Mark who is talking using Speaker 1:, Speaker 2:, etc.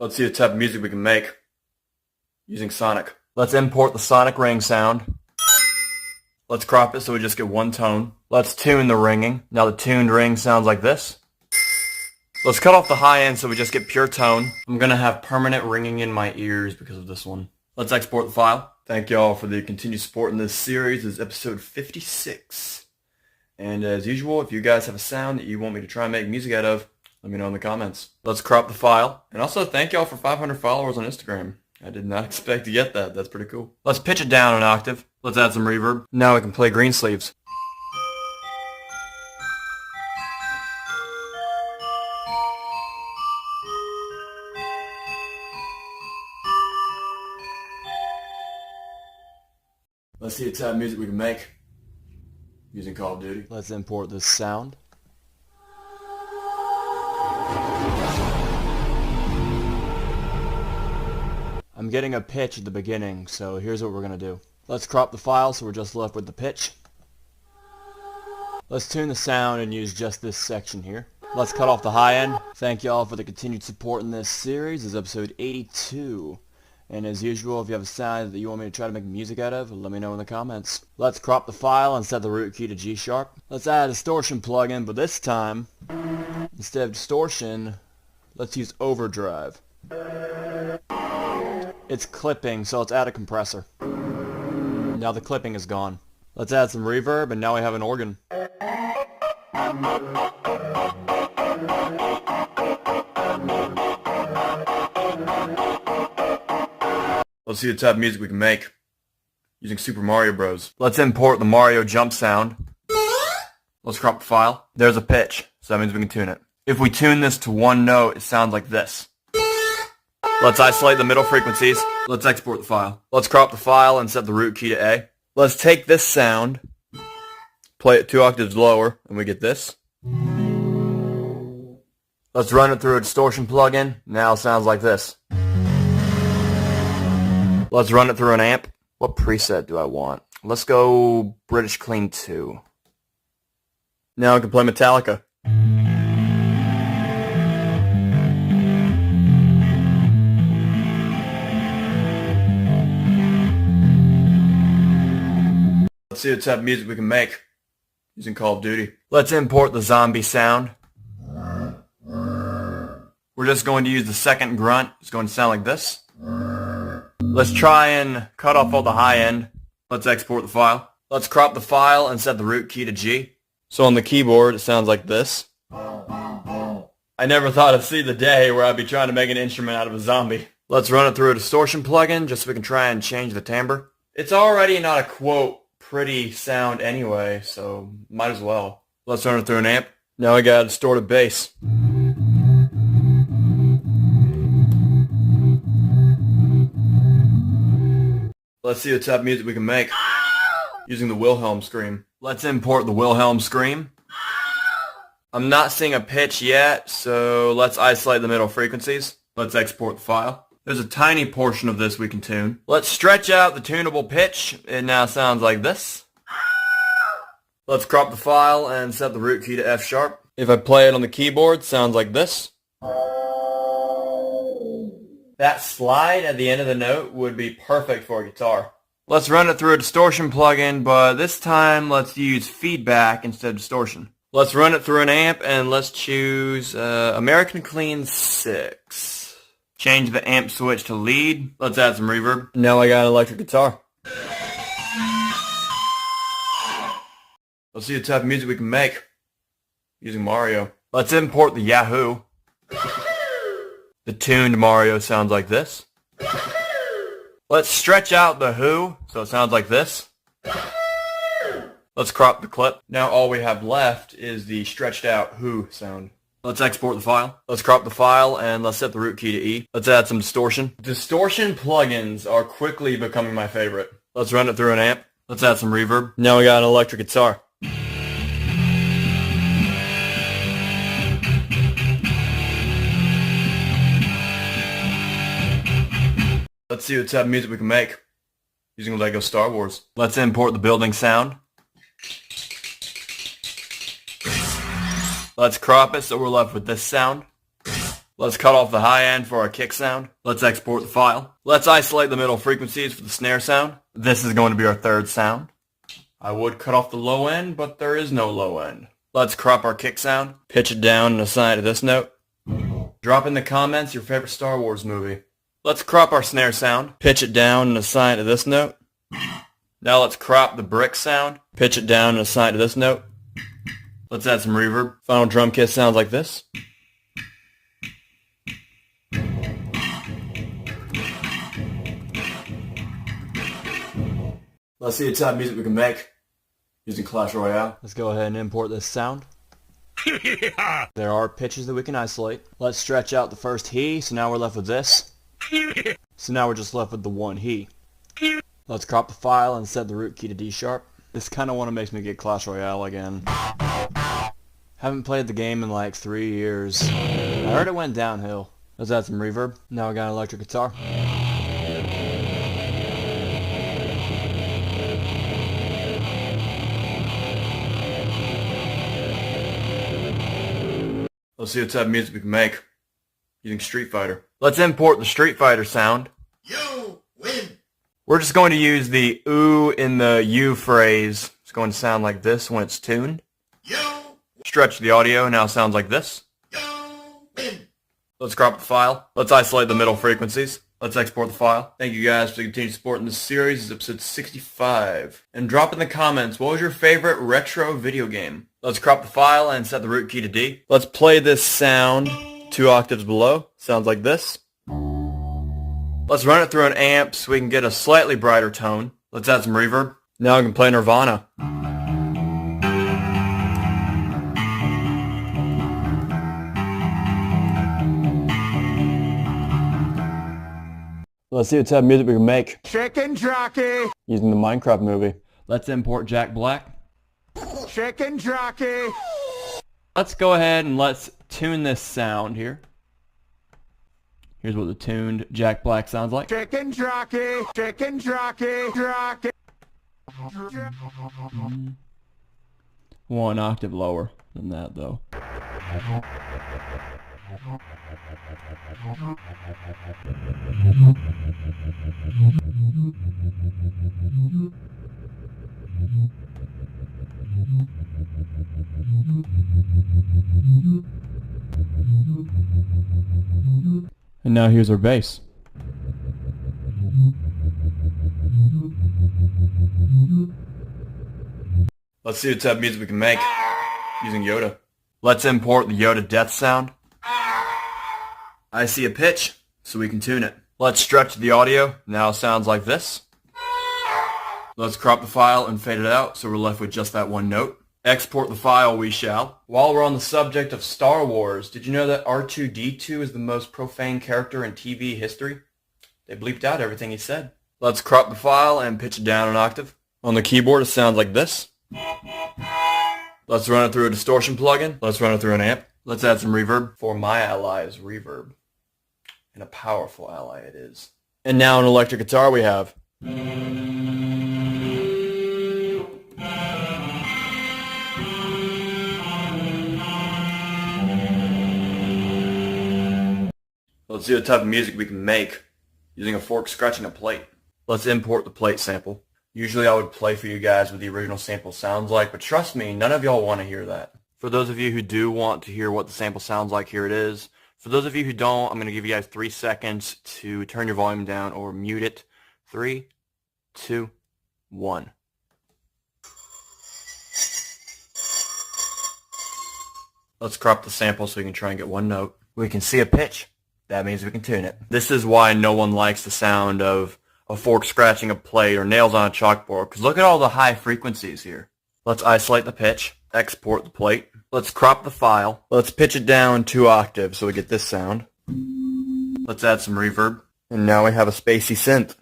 Speaker 1: Let's see the type of music we can make using Sonic. Let's import the Sonic ring sound. Let's crop it so we just get one tone. Let's tune the ringing. Now the tuned ring sounds like this. Let's cut off the high end so we just get pure tone. I'm gonna have permanent ringing in my ears because of this one. Let's export the file. Thank y'all for the continued support in this series. This is episode 56. And as usual, if you guys have a sound that you want me to try and make music out of, let me know in the comments. Let's crop the file. And also thank y'all for 500 followers on Instagram. I did not expect to get that. That's pretty cool. Let's pitch it down an octave. Let's add some reverb. Now we can play Greensleeves. Let's see the type of music we can make using Call of Duty. Let's import this sound. I'm getting a pitch at the beginning, so here's what we're going to do. Let's crop the file so we're just left with the pitch. Let's tune the sound and use just this section here. Let's cut off the high end. Thank y'all for the continued support in this series. This is episode 82. And as usual, if you have a sound that you want me to try to make music out of, let me know in the comments. Let's crop the file and set the root key to G sharp. Let's add a distortion plugin, but this time, instead of distortion, let's use overdrive. It's clipping, so let's add a compressor. Now the clipping is gone. Let's add some reverb, and now we have an organ. Let's see the type of music we can make using Super Mario Bros. Let's import the Mario jump sound. Let's crop the file. There's a pitch, so that means we can tune it. If we tune this to one note, it sounds like this. Let's isolate the middle frequencies. Let's export the file. Let's crop the file and set the root key to A. Let's take this sound, play it 2 octaves lower, and we get this. Let's run it through a distortion plugin. Now it sounds like this. Let's run it through an amp. What preset do I want? Let's go British Clean 2. Now I can play Metallica. Let's see what type of music we can make using Call of Duty. Let's import the zombie sound. We're just going to use the second grunt. It's going to sound like this. Let's try and cut off all the high end. Let's export the file. Let's crop the file and set the root key to G. So on the keyboard it sounds like this. I never thought I'd see the day where I'd be trying to make an instrument out of a zombie. Let's run it through a distortion plugin just so we can try and change the timbre. It's already not a quote pretty sound anyway, so might as well. Let's run it through an amp. Now I got a distorted bass. Let's see the type of music we can make using the Wilhelm scream. Let's import the Wilhelm scream. I'm not seeing a pitch yet, so let's isolate the middle frequencies. Let's export the file. There's a tiny portion of this we can tune. Let's stretch out the tunable pitch. It now sounds like this. Let's crop the file and set the root key to F sharp. If I play it on the keyboard, it sounds like this. That slide at the end of the note would be perfect for a guitar. Let's run it through a distortion plugin, but this time let's use feedback instead of distortion. Let's run it through an amp and let's choose American Clean 6. Change the amp switch to lead. Let's add some reverb. Now I got an electric guitar. Let's see the type of music we can make using Mario. Let's import the Yahoo. The tuned Mario sounds like this. Let's stretch out the Who so it sounds like this. Let's crop the clip. Now all we have left is the stretched out Who sound. Let's export the file. Let's crop the file and let's set the root key to E. Let's add some distortion. Distortion plugins are quickly becoming my favorite. Let's run it through an amp. Let's add some reverb. Now we got an electric guitar. Let's see what type of music we can make using LEGO Star Wars. Let's import the building sound. Let's crop it so we're left with this sound. Let's cut off the high end for our kick sound. Let's export the file. Let's isolate the middle frequencies for the snare sound. This is going to be our third sound. I would cut off the low end, but there is no low end. Let's crop our kick sound, pitch it down and assign it to this note. Drop in the comments your favorite Star Wars movie. Let's crop our snare sound, pitch it down and assign it to this note. Now let's crop the brick sound, pitch it down and assign it to this note. Let's add some reverb. Final drum kit sounds like this. Let's see the type of music we can make using Clash Royale. Let's go ahead and import this sound. There are pitches that we can isolate. Let's stretch out the first he, so now we're left with this. So now we're just left with the one he. Let's crop the file and set the root key to D sharp. This kind of one makes me get Clash Royale again. Haven't played the game in like 3 years. I heard it went downhill. Let's add some reverb. Now I got an electric guitar. Let's see what type of music we can make using Street Fighter. Let's import the Street Fighter sound.
Speaker 2: You win!
Speaker 1: We're just going to use the ooh in the you phrase. It's going to sound like this when it's tuned.
Speaker 2: You
Speaker 1: Stretch the audio, now sounds like this.
Speaker 2: win!
Speaker 1: Let's crop the file. Let's isolate the middle frequencies. Let's export the file. Thank you guys for the continued support in this series. This is episode 65. And drop in the comments, what was your favorite retro video game? Let's crop the file and set the root key to D. Let's play this sound 2 octaves below. Sounds like this. Let's run it through an amp so we can get a slightly brighter tone. Let's add some reverb. Now I can play Nirvana. Let's see what type of music we can make
Speaker 2: Chicken jockey!
Speaker 1: using the Minecraft movie. Let's import Jack Black.
Speaker 2: Chicken jockey!
Speaker 1: Let's go ahead and let's tune this sound here. Here's what the tuned Jack Black sounds like.
Speaker 2: Chicken jockey! Chicken jockey! Jockey!
Speaker 1: 1 octave lower than that though. And now here's our bass. Let's see what type of music we can make using Yoda. Let's import the Yoda death sound. I see a pitch, so we can tune it. Let's stretch the audio. Now it sounds like this. Let's crop the file and fade it out, so we're left with just that one note. Export the file we shall. While we're on the subject of Star Wars, did you know that R2-D2 is the most profane character in TV history? They bleeped out everything he said. Let's crop the file and pitch it down an octave. On the keyboard it sounds like this. Let's run it through a distortion plugin. Let's run it through an amp. Let's add some reverb. For my ally is reverb. And a powerful ally it is. And now an electric guitar we have. Let's see what type of music we can make using a fork scratching a plate. Let's import the plate sample. Usually I would play for you guys what the original sample sounds like, but trust me, none of y'all want to hear that. For those of you who do want to hear what the sample sounds like, here it is. For those of you who don't, I'm going to give you guys 3 seconds to turn your volume down or mute it. 3, 2, 1. Let's crop the sample so we can try and get one note. We can see a pitch. That means we can tune it. This is why no one likes the sound of a fork scratching a plate or nails on a chalkboard, because look at all the high frequencies here. Let's isolate the pitch, export the plate. Let's crop the file. Let's pitch it down 2 octaves so we get this sound. Let's add some reverb. And now we have a spacey synth.